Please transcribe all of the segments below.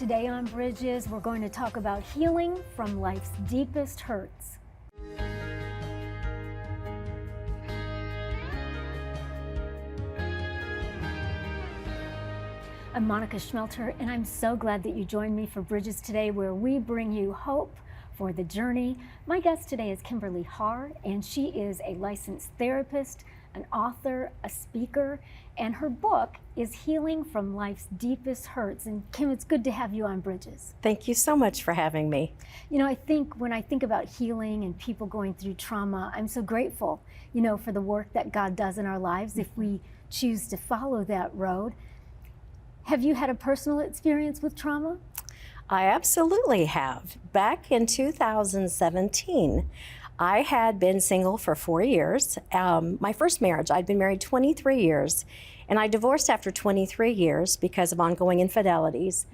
Today on Bridges, we're going to talk about healing from life's deepest hurts. I'm Monica Schmelter, and I'm so glad that you joined me for Bridges today, where we bring you hope for the journey. My guest today is Kimberly Harr, and she is a licensed therapist, an author, a speaker, and her book is Healing from Life's Deepest Hurts. And Kim, it's good to have you on Bridges. Thank you so much for having me. You know, I think when I think about healing and people going through trauma, I'm so grateful, for the work that God does in our lives if we choose to follow that road. Have you had a personal experience with trauma? I absolutely have. Back in 2017, I had been single for 4 years. My first marriage, I'd been married 23 years, and I divorced after 23 years because of ongoing infidelities.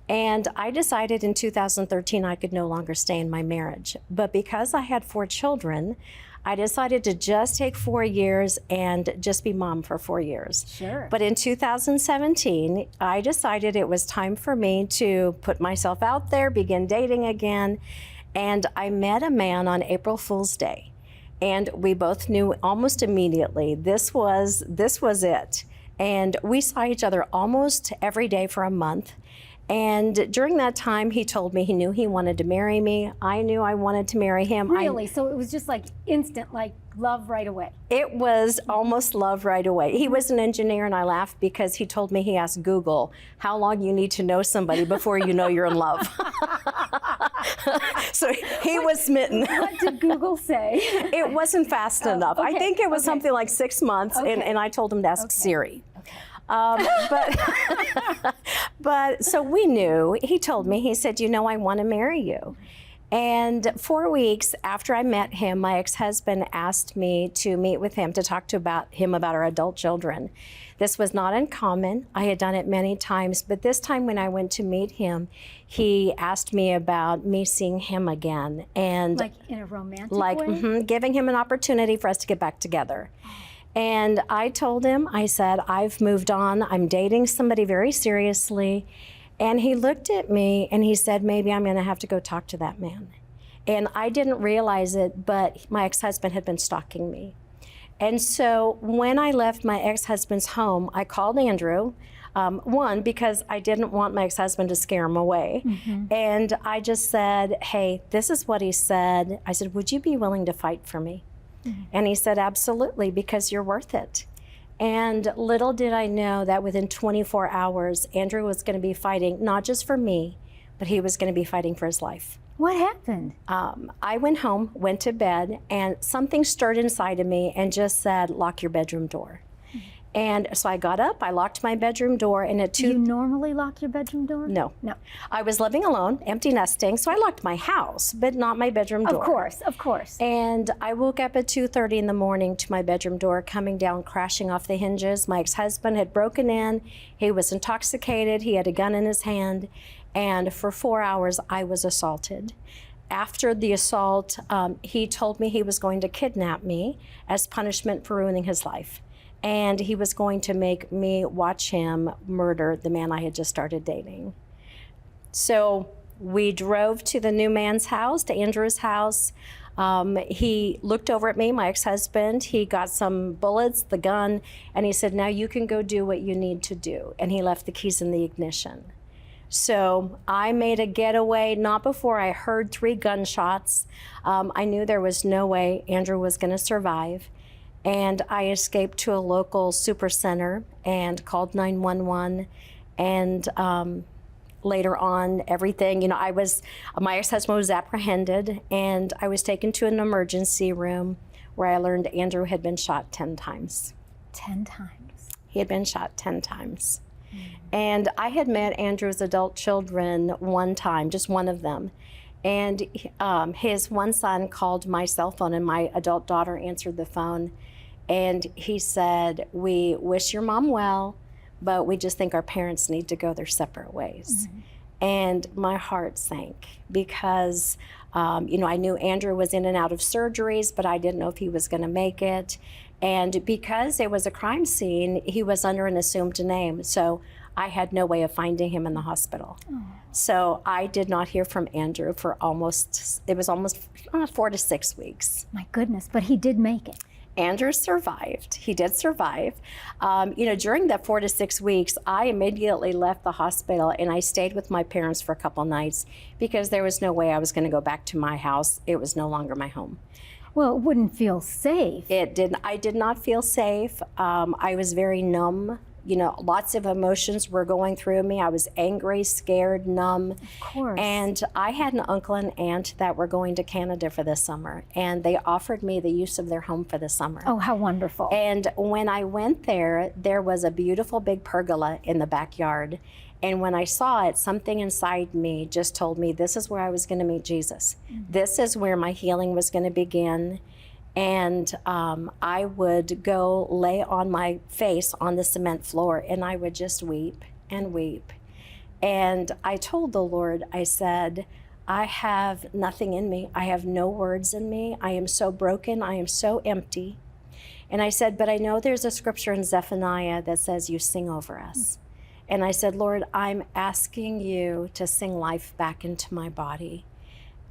And I decided in 2013 I could no longer stay in my marriage. But because I had 4 children, I decided to just take 4 years and just be mom for 4 years. Sure. But in 2017, I decided it was time for me to put myself out there, begin dating again. And I met a man on April Fool's Day. And we both knew almost immediately this was it. And we saw each other almost every day for a month. And during that time, he told me he knew he wanted to marry me. I knew I wanted to marry him. Really? So it was just like instant, like love right away? It was almost love right away. He was an engineer, and I laughed because he told me he asked Google how long you need to know somebody before you know you're in love. So he was smitten. What did Google say? It wasn't fast enough. Okay, I think it was something like 6 months, and I told him to ask Siri. Okay. But so we knew. He told me, he said, I want to marry you. And 4 weeks after I met him, my ex-husband asked me to meet with him to talk about our adult children. This was not uncommon. I had done it many times, but this time when I went to meet him, he asked me about me seeing him again. And like in a romantic way? Giving him an opportunity for us to get back together. And I told him, I said, I've moved on. I'm dating somebody very seriously. And he looked at me and he said, maybe I'm going to have to go talk to that man. And I didn't realize it, but my ex-husband had been stalking me. And so when I left my ex-husband's home, I called Andrew, one, because I didn't want my ex-husband to scare him away. And I just said, hey, this is what he said. I said, would you be willing to fight for me? And he said, absolutely, because you're worth it. And little did I know that within 24 hours, Andrew was going to be fighting, not just for me, but he was going to be fighting for his life. What happened? I went home, went to bed, and something stirred inside of me and just said, lock your bedroom door. And so I got up, I locked my bedroom door, and at 2... Do you normally lock your bedroom door? No. No. I was living alone, empty nesting, so I locked my house, but not my bedroom door. Of course. And I woke up at 2:30 in the morning to my bedroom door coming down, crashing off the hinges. My ex-husband had broken in. He was intoxicated. He had a gun in his hand. And for 4 hours, I was assaulted. After the assault, he told me he was going to kidnap me as punishment for ruining his life. And he was going to make me watch him murder the man I had just started dating. So we drove to the new man's house, to Andrew's house. He looked over at me, my ex-husband. He got some bullets, the gun, and he said, now you can go do what you need to do. And he left the keys in the ignition. So I made a getaway, not before I heard 3 gunshots. I knew there was no way Andrew was going to survive. And I escaped to a local super center and called 911. And later on, everything, my ex-husband was apprehended, and I was taken to an emergency room where I learned Andrew had been shot 10 times. 10 times? He had been shot 10 times. And I had met Andrew's adult children one time, just one of them. And his one son called my cell phone, and my adult daughter answered the phone. And he said, we wish your mom well, but we just think our parents need to go their separate ways. And my heart sank because, I knew Andrew was in and out of surgeries, but I didn't know if he was going to make it. And because it was a crime scene, he was under an assumed name. So I had no way of finding him in the hospital. So I did not hear from Andrew for almost 4 to 6 weeks. My goodness, but he did make it. Andrew survived. He did survive. During that 4 to 6 weeks, I immediately left the hospital and I stayed with my parents for a couple nights because there was no way I was going to go back to my house. It was no longer my home. Well, it wouldn't feel safe. I did not feel safe. I was very numb. Lots of emotions were going through me. I was angry, scared, numb. Of course. And I had an uncle and aunt that were going to Canada for the summer, and they offered me the use of their home for the summer. Oh, how wonderful. And when I went there, there was a beautiful big pergola in the backyard. And when I saw it, something inside me just told me this is where I was going to meet Jesus. This is where my healing was going to begin. And I would go lay on my face on the cement floor and I would just weep and weep. And I told the Lord, I said, I have nothing in me. I have no words in me. I am so broken. I am so empty. And I said, but I know there's a scripture in Zephaniah that says you sing over us. And I said, Lord, I'm asking you to sing life back into my body.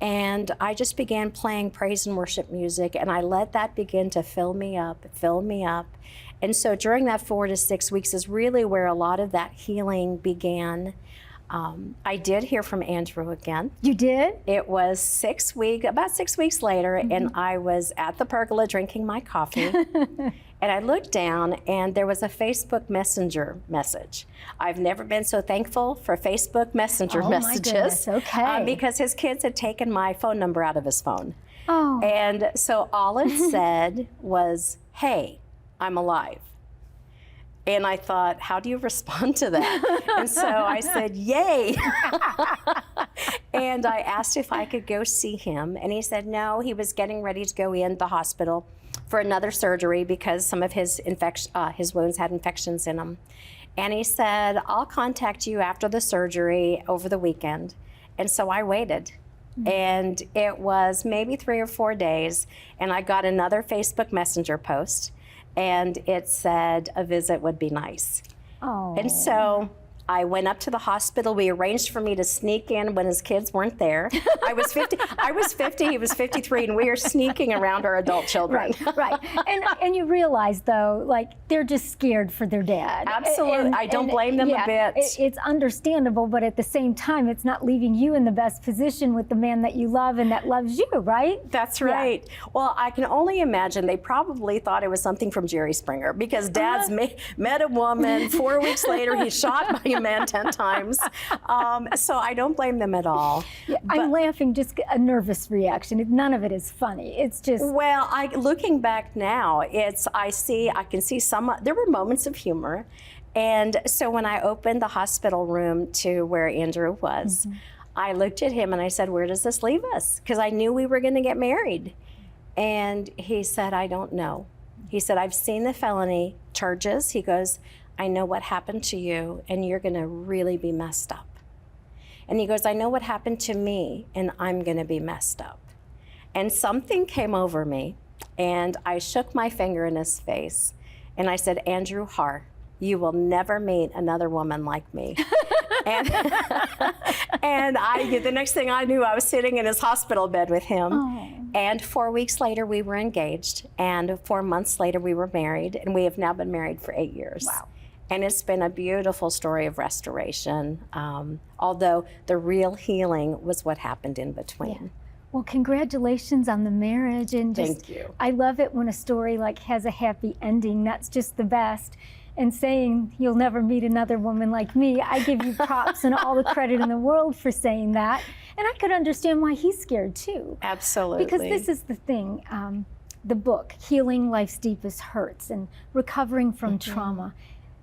And I just began playing praise and worship music, and I let that begin to fill me up. And so during that 4 to 6 weeks is really where a lot of that healing began. I did hear from Andrew again. You did? It was about 6 weeks later, and I was at the pergola drinking my coffee. And I looked down and there was a Facebook Messenger message. I've never been so thankful for Facebook Messenger messages. My goodness. Okay. Because his kids had taken my phone number out of his phone. Oh. And so all it said was, hey, I'm alive. And I thought, how do you respond to that? And so I said, yay. And I asked if I could go see him. And he said, no, he was getting ready to go in the hospital for another surgery because some of his wounds had infections in them. And he said, I'll contact you after the surgery over the weekend. And so I waited. And it was maybe 3 or 4 days, and I got another Facebook Messenger post, and it said a visit would be nice. Oh. And so I went up to the hospital. We arranged for me to sneak in when his kids weren't there. I was 50, he was 53, and we were sneaking around our adult children. Right. And you realize, though, like, they're just scared for their dad. Absolutely. I don't blame them a bit. It's understandable, but at the same time, it's not leaving you in the best position with the man that you love and that loves you, right? That's right. Yeah. Well, I can only imagine they probably thought it was something from Jerry Springer because Dad's met a woman. 4 weeks later, he's shot by a man 10 times. So I don't blame them at all. Yeah, I'm laughing, just a nervous reaction. None of it is funny. It's just... Well, looking back now, I can see there were moments of humor. And so when I opened the hospital room to where Andrew was, I looked at him and I said, where does this leave us? Because I knew we were going to get married. And he said, I don't know. He said, I've seen the felony charges. He goes, I know what happened to you, and you're going to really be messed up. And he goes, I know what happened to me, and I'm going to be messed up. And something came over me, and I shook my finger in his face, and I said, Andrew Har, you will never meet another woman like me. And the next thing I knew, I was sitting in his hospital bed with him. Oh. And 4 weeks later, we were engaged, and 4 months later, we were married, and we have now been married for 8 years. Wow. And it's been a beautiful story of restoration, although the real healing was what happened in between. Yeah. Well, congratulations on the marriage. And Thank you. I love it when a story has a happy ending. That's just the best. And saying you'll never meet another woman like me, I give you props and all the credit in the world for saying that. And I could understand why he's scared too. Absolutely. Because this is the thing, the book, Healing Life's Deepest Hurts and Recovering from Trauma.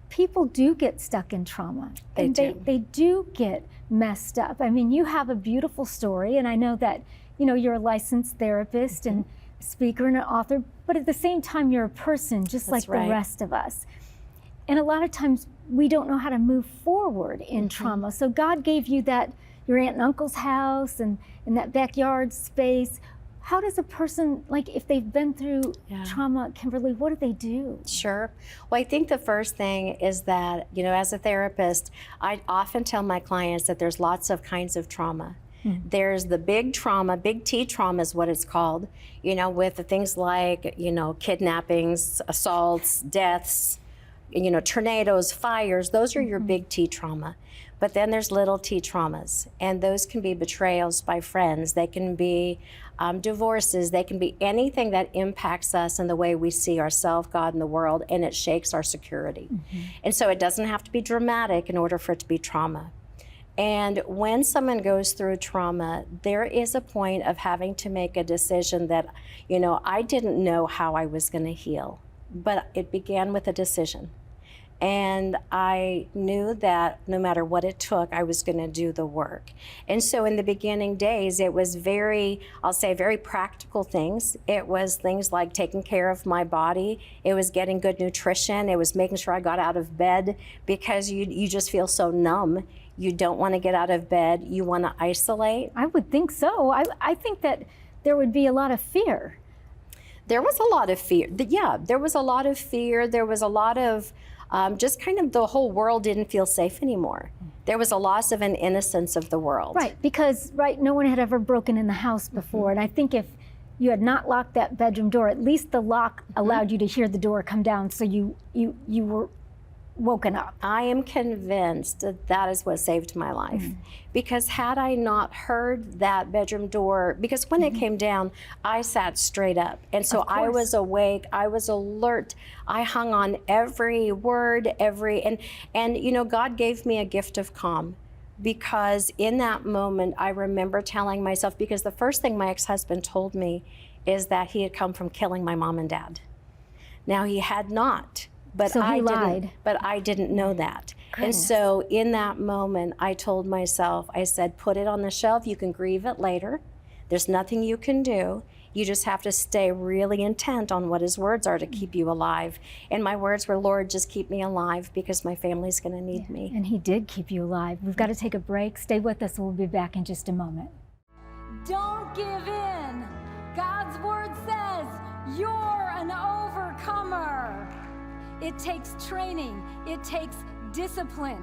People do get stuck in trauma. They do get messed up. I mean, you have a beautiful story, and I know that, you're a licensed therapist and speaker and an author, but at the same time, you're a person just like the rest of us. And a lot of times, we don't know how to move forward in trauma. So God gave you your aunt and uncle's house and that backyard space. how does a person, like if they've been through Yeah. trauma, Kimberly, what do they do? Sure. Well, I think the first thing is that, as a therapist, I often tell my clients that there's lots of kinds of trauma. There's the big trauma, big T trauma is what it's called, with the things like, kidnappings, assaults, deaths, tornadoes, fires. Those are your big T trauma. But then there's little T traumas, and those can be betrayals by friends. They can be divorces. They can be anything that impacts us in the way we see ourselves, God, and the world, and it shakes our security. And so it doesn't have to be dramatic in order for it to be trauma. And when someone goes through trauma, there is a point of having to make a decision that, I didn't know how I was going to heal, but it began with a decision. And I knew that no matter what it took, I was going to do the work. And so in the beginning days, it was very practical things. It was things like taking care of my body. It was getting good nutrition. It was making sure I got out of bed, because you just feel so numb. You don't want to get out of bed. You want to isolate. I would think so. I think that there would be a lot of fear. There was a lot of fear. Yeah, there was a lot of fear. There was a lot of just kind of the whole world didn't feel safe anymore. There was a loss of an innocence of the world. Right, because no one had ever broken in the house before. And I think if you had not locked that bedroom door, at least the lock allowed you to hear the door come down, so you were woken up. I am convinced that is what saved my life. Because had I not heard that bedroom door, because when it came down, I sat straight up. And so I was awake, I was alert. I hung on every word, and God gave me a gift of calm. Because in that moment, I remember telling myself, because the first thing my ex-husband told me is that he had come from killing my mom and dad. Now, he had not. But So he lied. But I didn't know that. And so in that moment, I told myself, I said, put it on the shelf. You can grieve it later. There's nothing you can do. You just have to stay really intent on what his words are to keep you alive. And my words were, Lord, just keep me alive, because my family's going to need me. And he did keep you alive. We've got to take a break. Stay with us. We'll be back in just a moment. Don't give in. God's word says you're an overcomer. It takes training. It takes discipline.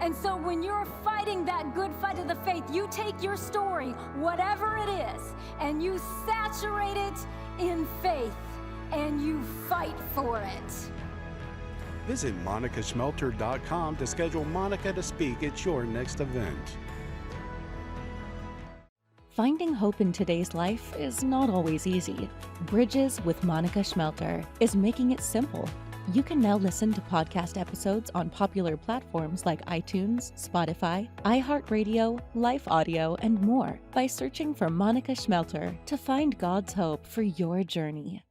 And so when you're fighting that good fight of the faith, you take your story, whatever it is, and you saturate it in faith, and you fight for it. Visit MonicaSchmelter.com to schedule Monica to speak at your next event. Finding hope in today's life is not always easy. Bridges with Monica Schmelter is making it simple. You can now listen to podcast episodes on popular platforms like iTunes, Spotify, iHeartRadio, Life Audio, and more by searching for Monica Schmelter to find God's hope for your journey.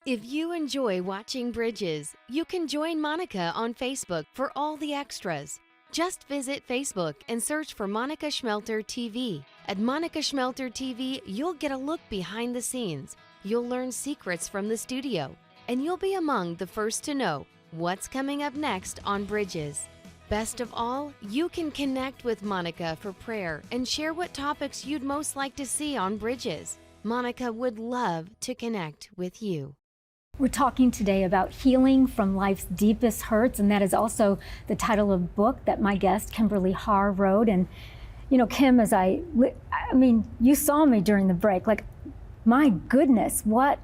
If you enjoy watching Bridges, you can join Monica on Facebook for all the extras. Just visit Facebook and search for Monica Schmelter TV. At Monica Schmelter TV, you'll get a look behind the scenes. You'll learn secrets from the studio, and you'll be among the first to know what's coming up next on Bridges. Best of all, you can connect with Monica for prayer and share what topics you'd most like to see on Bridges. Monica would love to connect with you. We're talking today about healing from life's deepest hurts, and that is also the title of a book that my guest, Kimberly Harr, wrote. And, Kim, you saw me during the break. My goodness, what,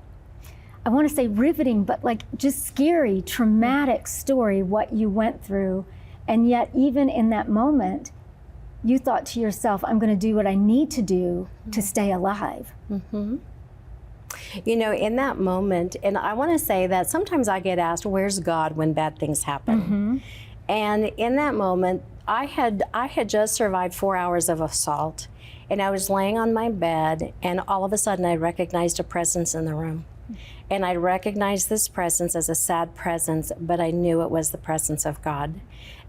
I want to say riveting, but just scary, traumatic story, what you went through. And yet, even in that moment, you thought to yourself, I'm going to do what I need to do to stay alive. Mm-hmm. In that moment, and I want to say that sometimes I get asked, where's God when bad things happen? Mm-hmm. And in that moment, I had just survived 4 hours of assault, and I was laying on my bed, and all of a sudden I recognized a presence in the room. And I recognized this presence as a sad presence, but I knew it was the presence of God.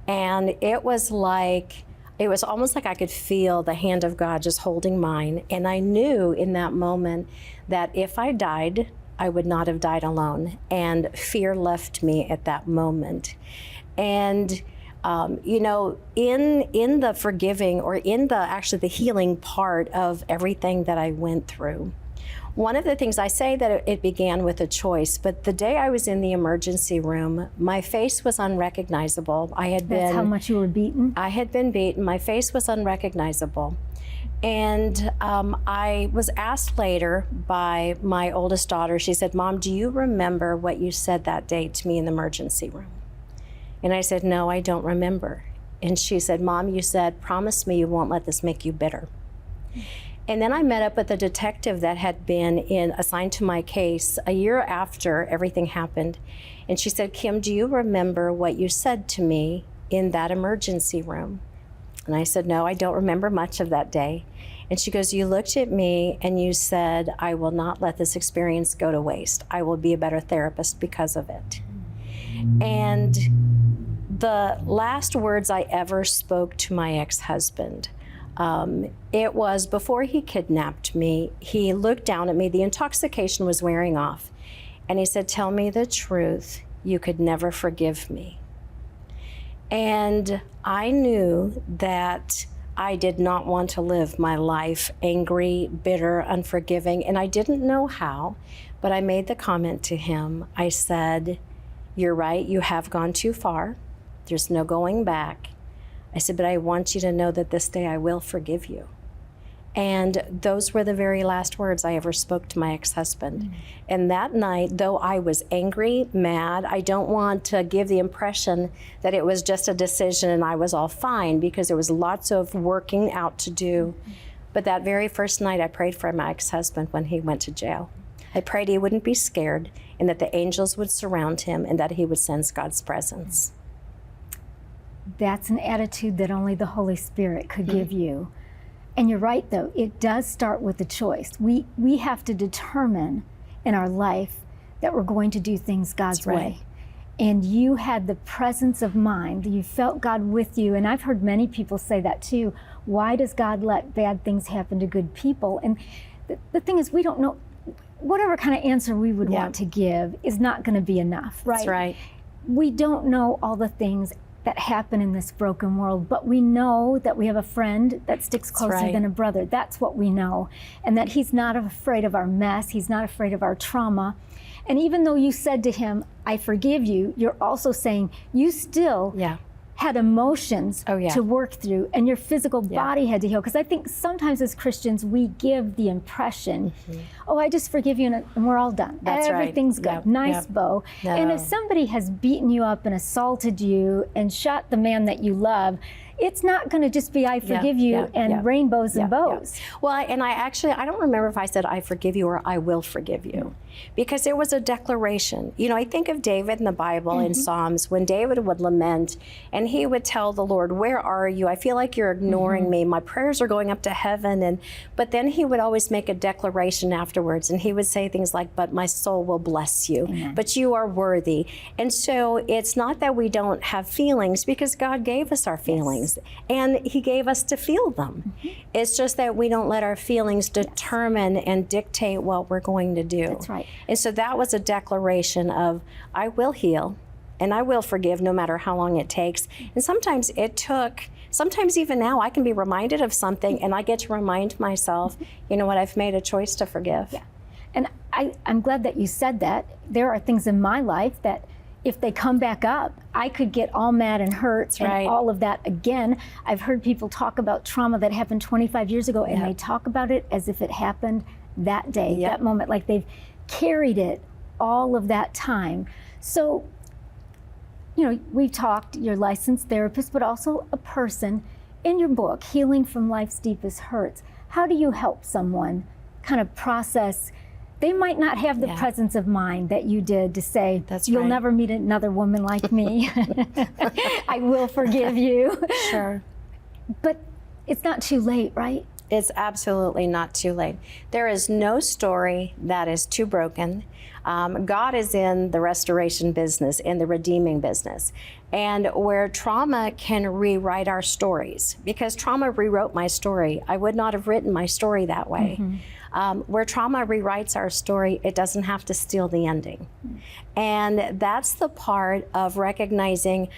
And it was almost like I could feel the hand of God just holding mine. And I knew in that moment that if I died, I would not have died alone. And fear left me at that moment. And You know, in the forgiving, or in the actually the healing part of everything that I went through, one of the things I say that it began with a choice, but the day I was in the emergency room, my face was unrecognizable. That's how much you were beaten? I had been beaten. My face was unrecognizable. And I was asked later by my oldest daughter, she said, "Mom, do you remember what you said that day to me in the emergency room?" And I said, "No, I don't remember." And she said, "Mom, you said, promise me you won't let this make you bitter." And then I met up with a detective that had been assigned to my case a year after everything happened. And she said, "Kim, do you remember what you said to me in that emergency room?" And I said, "No, I don't remember much of that day." And she goes, "You looked at me and you said, I will not let this experience go to waste. I will be a better therapist because of it." And the last words I ever spoke to my ex-husband, it was before he kidnapped me. He looked down at me. The intoxication was wearing off. And he said, "Tell me the truth. You could never forgive me." And I knew that I did not want to live my life angry, bitter, unforgiving, and I didn't know how, but I made the comment to him. I said, "You're right, you have gone too far. There's no going back." I said, "But I want you to know that this day I will forgive you." And those were the very last words I ever spoke to my ex-husband. And that night, though I was angry, mad, I don't want to give the impression that it was just a decision and I was all fine, because there was lots of working out to do. But that very first night, I prayed for my ex-husband when he went to jail. I prayed he wouldn't be scared, and that the angels would surround him, and that he would sense God's presence. That's an attitude that only the Holy Spirit could give you. And you're right, though, it does start with a choice. We have to determine in our life that we're going to do things God's way. And you had the presence of mind. You felt God with you. And I've heard many people say that too. Why does God let bad things happen to good people? And the thing is, we don't know. Whatever kind of answer we would want to give is not going to be enough, right? That's right. We don't know all the things that happen in this broken world, but we know that we have a friend that sticks closer than a brother. That's what we know. And that he's not afraid of our mess. He's not afraid of our trauma. And even though you said to him, "I forgive you," you're also saying you still had emotions to work through, and your physical body had to heal. Because I think sometimes as Christians, we give the impression, "Oh, I just forgive you and we're all done. Everything's good. Nice bow." No. And if somebody has beaten you up and assaulted you and shot the man that you love, it's not going to just be "I forgive you" and rainbows and bows. Well, I don't remember if I said "I forgive you" or "I will forgive you," because it was a declaration. You know, I think of David in the Bible in Psalms, when David would lament and he would tell the Lord, "Where are you? I feel like you're ignoring me. My prayers are going up to heaven." But then he would always make a declaration afterwards, and he would say things like, "But my soul will bless you. But you are worthy." And so it's not that we don't have feelings, because God gave us our feelings. And he gave us to feel them. It's just that we don't let our feelings determine and dictate what we're going to do. That's right. And so that was a declaration of, I will heal and I will forgive no matter how long it takes. And sometimes sometimes even now I can be reminded of something and I get to remind myself, you know what, I've made a choice to forgive. Yeah. And I'm glad that you said that. There are things in my life that if they come back up, I could get all mad and hurt and all of that again. I've heard people talk about trauma that happened 25 years ago, and they talk about it as if it happened that day, that moment, like they've carried it all of that time. So, you know, we've talked, you're a licensed therapist, but also a person. In your book, Healing from Life's Deepest Hurts, how do you help someone kind of process? They might not have the presence of mind that you did to say, "You'll never meet another woman like me. I will forgive you." Sure. But it's not too late, right? It's absolutely not too late. There is no story that is too broken. God is in the restoration business, in the redeeming business. And where trauma can rewrite our stories, because trauma rewrote my story. I would not have written my story that way. Where trauma rewrites our story, it doesn't have to steal the ending. And that's the part of recognizing,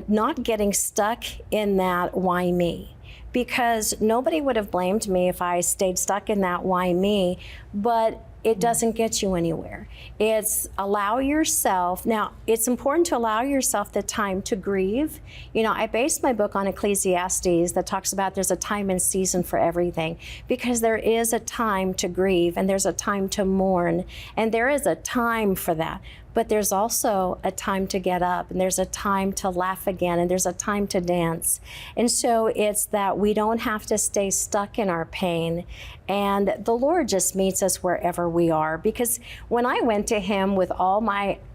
not getting stuck in that why me. Because nobody would have blamed me if I stayed stuck in that why me, but it doesn't get you anywhere. It's allow yourself, now it's important to allow yourself the time to grieve. You know, I based my book on Ecclesiastes that talks about there's a time and season for everything, because there is a time to grieve and there's a time to mourn and there is a time for that. But there's also a time to get up, and there's a time to laugh again, and there's a time to dance. And so it's that we don't have to stay stuck in our pain. And the Lord just meets us wherever we are. Because when I went to him with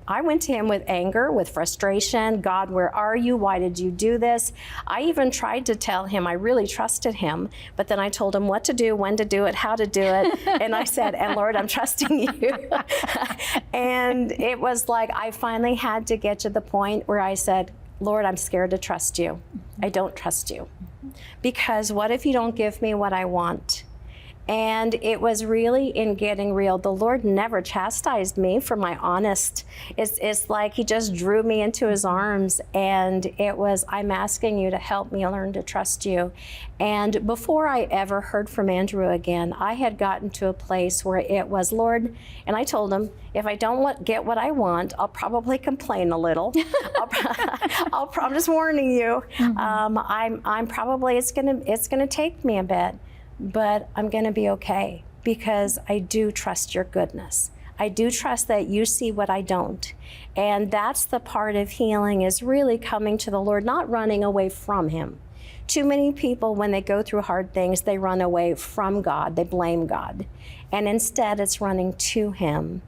I went to him with anger, with frustration. God, where are you? Why did you do this? I even tried to tell him I really trusted him, but then I told him what to do, when to do it, how to do it. And I said, and Lord, I'm trusting you. And it was like I finally had to get to the point where I said, Lord, I'm scared to trust you. I don't trust you. Because what if you don't give me what I want? And it was really in getting real. The Lord never chastised me for my honest. It's like he just drew me into his arms, and it was, I'm asking you to help me learn to trust you. And before I ever heard from Andrew again, I had gotten to a place where it was, Lord, and I told him, if I don't get what I want, I'll probably complain a little. I'm just warning you. I'm probably, it's gonna take me a bit. But I'm going to be okay, because I do trust your goodness. I do trust that you see what I don't. And that's the part of healing, is really coming to the Lord, not running away from him. Too many people, when they go through hard things, they run away from God, they blame God. And instead it's running to him,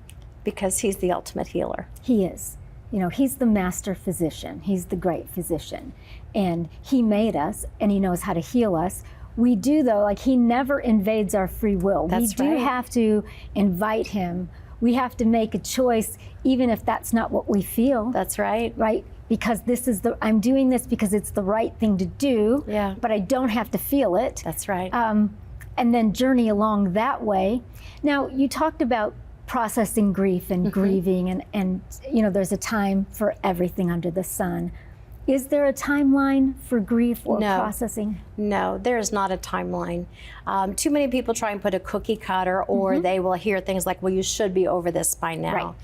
because he's the ultimate healer. He is. You know, he's the master physician. He's the great physician. And he made us, and he knows how to heal us. We do, though, like, he never invades our free will. That's we do right. have to invite him. We have to make a choice, even if that's not what we feel. That's right. Right? Because I'm doing this because it's the right thing to do, Yeah. but I don't have to feel it. That's right. And then journey along that way. Now, you talked about processing grief and grieving, and you know, there's a time for everything under the sun. Is there a timeline for grief or processing? No, there is not a timeline. Too many people try and put a cookie cutter, or they will hear things like, well, you should be over this by now. Right.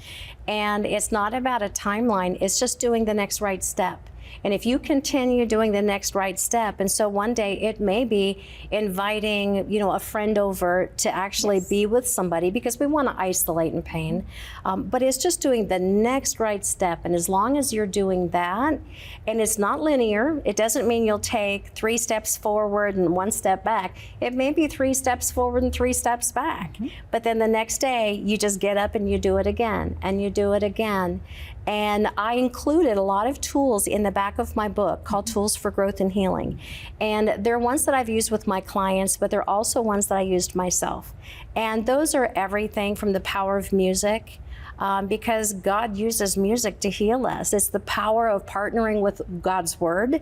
And it's not about a timeline, it's just doing the next right step. And if you continue doing the next right step, and so one day it may be inviting, you know, a friend over to actually be with somebody, because we want to isolate in pain. But it's just doing the next right step. And as long as you're doing that, and it's not linear, it doesn't mean you'll take 3 steps forward and 1 step back. It may be 3 steps forward and 3 steps back. But then the next day, you just get up and you do it again, and you do it again. And I included a lot of tools in the back of my book called Tools for Growth and Healing. And they're ones that I've used with my clients, but they're also ones that I used myself. And those are everything from the power of music, because God uses music to heal us. It's the power of partnering with God's word.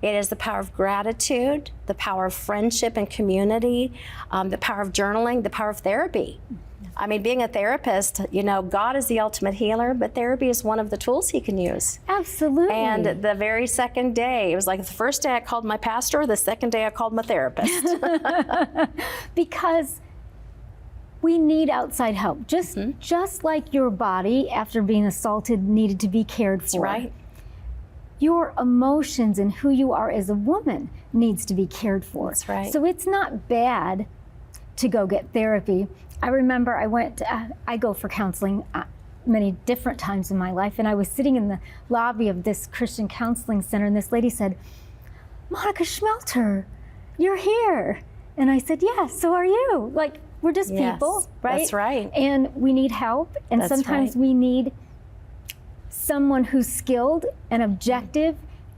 It is the power of gratitude, the power of friendship and community, the power of journaling, the power of therapy. I mean, being a therapist, you know, God is the ultimate healer, but therapy is one of the tools he can use. Absolutely. And the very second day, it was like the first day I called my pastor, the second day I called my therapist. Because we need outside help. Just like your body, after being assaulted, needed to be cared for. That's right. Your emotions and who you are as a woman needs to be cared for. That's right. So it's not bad to go get therapy. I remember I go for counseling many different times in my life, and I was sitting in the lobby of this Christian counseling center, and this lady said, Monica Schmelter, you're here. And I said, yes, so are you. Like, we're just people, right? That's right. And we need help, and sometimes we need someone who's skilled and objective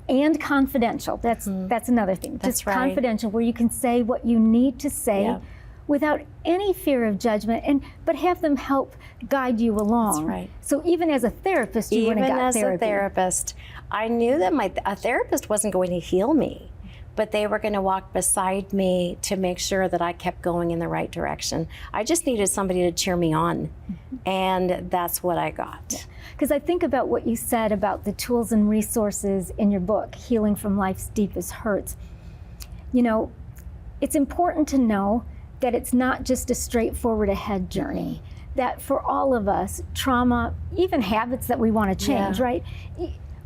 And confidential. That's another thing. That's Just right. confidential, where you can say what you need to say Yeah. without any fear of judgment, but have them help guide you along. That's right. So even as a therapist, you went Even and got as therapy. a therapist, I knew that a therapist wasn't going to heal me, but they were going to walk beside me to make sure that I kept going in the right direction. I just needed somebody to cheer me on, and that's what I got. Because I think about what you said about the tools and resources in your book, Healing from Life's Deepest Hurts. You know, it's important to know that it's not just a straightforward ahead journey, that for all of us, trauma, even habits that we want to change, Yeah. right?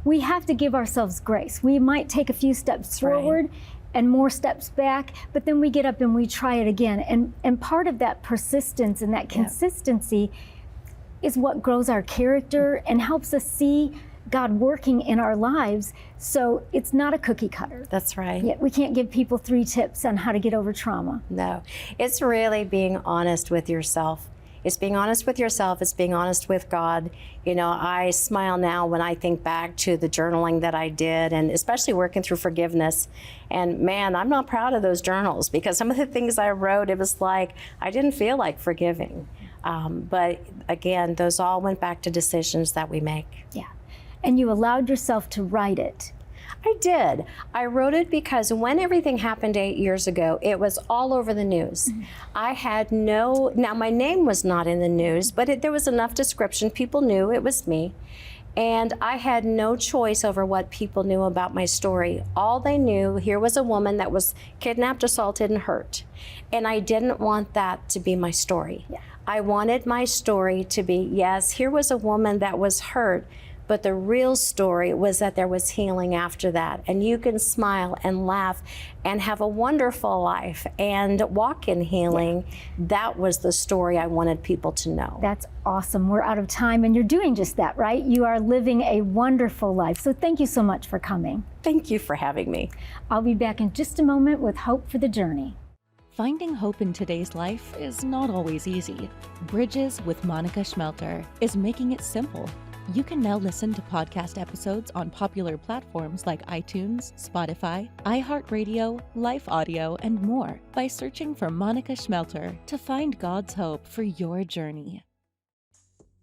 We have to give ourselves grace. We might take a few steps right. forward and more steps back, but then we get up and we try it again. And part of that persistence and that consistency is what grows our character and helps us see God working in our lives. So it's not a cookie cutter. That's right. Yeah, we can't give people 3 tips on how to get over trauma. No, it's really being honest with yourself. It's being honest with yourself. It's being honest with God. You know, I smile now when I think back to the journaling that I did, and especially working through forgiveness. And man, I'm not proud of those journals, because some of the things I wrote, it was like I didn't feel like forgiving. But again, those all went back to decisions that we make. Yeah. And you allowed yourself to write it. I did. I wrote it because when everything happened 8 years ago, it was all over the news. I had now my name was not in the news, but there was enough description. People knew it was me. And I had no choice over what people knew about my story. All they knew, here was a woman that was kidnapped, assaulted, and hurt. And I didn't want that to be my story. Yeah. I wanted my story to be, yes, here was a woman that was hurt, but the real story was that there was healing after that. And you can smile and laugh and have a wonderful life and walk in healing. Yeah. That was the story I wanted people to know. That's awesome. We're out of time, and you're doing just that, right? You are living a wonderful life. So thank you so much for coming. Thank you for having me. I'll be back in just a moment with Hope for the Journey. Finding hope in today's life is not always easy. Bridges with Monica Schmelter is making it simple. You can now listen to podcast episodes on popular platforms like iTunes, Spotify, iHeartRadio, Life Audio, and more by searching for Monica Schmelter to find God's hope for your journey.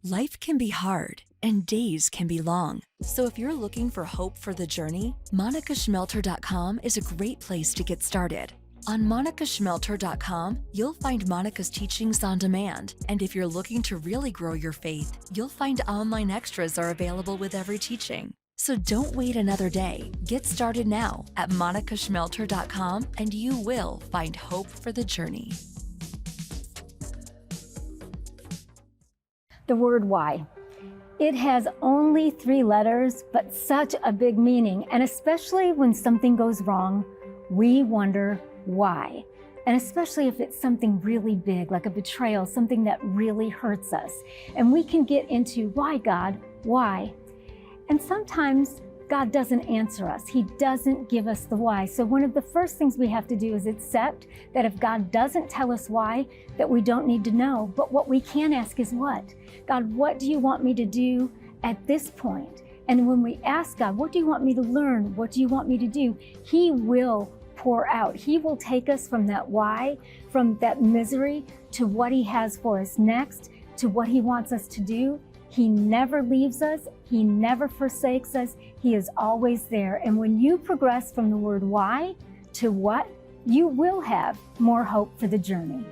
Life can be hard and days can be long. So if you're looking for hope for the journey, MonicaSchmelter.com is a great place to get started. On MonicaSchmelter.com, you'll find Monica's teachings on demand. And if you're looking to really grow your faith, you'll find online extras are available with every teaching. So don't wait another day. Get started now at MonicaSchmelter.com and you will find hope for the journey. The word why. It has only 3 letters, but such a big meaning. And especially when something goes wrong, we wonder why. And especially if it's something really big, like a betrayal, something that really hurts us. And we can get into, why God, why? And sometimes God doesn't answer us. He doesn't give us the why. So one of the first things we have to do is accept that if God doesn't tell us why, that we don't need to know. But what we can ask is what? God, what do you want me to do at this point? And when we ask God, what do you want me to learn? What do you want me to do? He will pour out. He will take us from that why, from that misery, to what He has for us next, to what He wants us to do. He never leaves us. He never forsakes us. He is always there. And when you progress from the word why to what, you will have more hope for the journey.